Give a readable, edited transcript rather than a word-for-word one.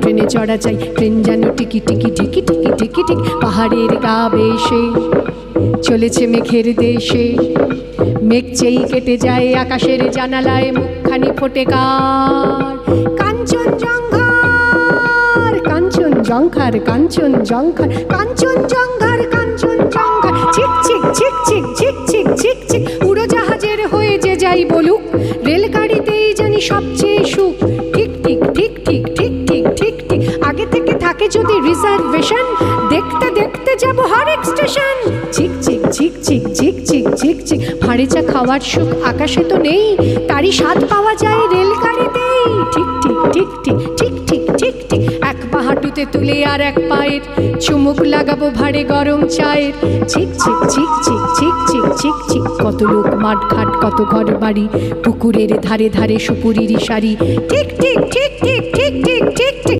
ট্রেনে চড়া চাই, ট্রেন যেন টিকি টিকি টিকি টিকি টিকি টিক পাহাড়ের গা বেশে চলেছে মেঘের দেশে। মেঘ চেই কেটে যায় আকাশের জানালায়, মুখখানি ফোটে কার কাঞ্চনজঙ্ঘার কাঞ্চনজঙ্ঘার কাঞ্চনজঙ্ঘার কাঞ্চনজঙ্ঘার কাঞ্চনজঙ্ঘার ঝিক ঝিক ঝিক ঝিক ঝিক ঝিক ঝিক ঝিক। উড়োজাহাজের হয়ে যে যাই বলুক, রেলগাড়িতেই জানি সবচেয়ে সুখ। ঠিক ঠিক ঠিক ঠিক ঠিক ঠিক ঠিক ঠিক আগে থেকে থাকে যদি রিজার্ভেশন, দেখতে দেখতে যাব হরেক স্টেশন। ঝিক ঝিক ঝিক ঝিক ঝিক ঝিক ঝিক ঝিক ভাঁড়ে চা খাওয়ার সুখ আকাশে তো নেই, তারই স্বাদ পাওয়া যায় রেলগাড়িতেই। ঠিক ঠিক ঠিক ঠিক ঠিক ঠিক ঠিক ঠিক এক পা হাঁটুতে তুলে আর এক পায়ের চুমুক লাগাবো ভাঁড়ে গরম চায়ের। ঝিক ঝিক ঝিক ঝিক ঝিক ঝিক ঝিক ঝিক কত লোক মাঠ ঘাট কত ঘর বাড়ি, পুকুরের ধারে ধারে সুপুরির সারি। ঠিক ঠিক ঠিক ঠিক ঠিক ঠিক ঠিক ঠিক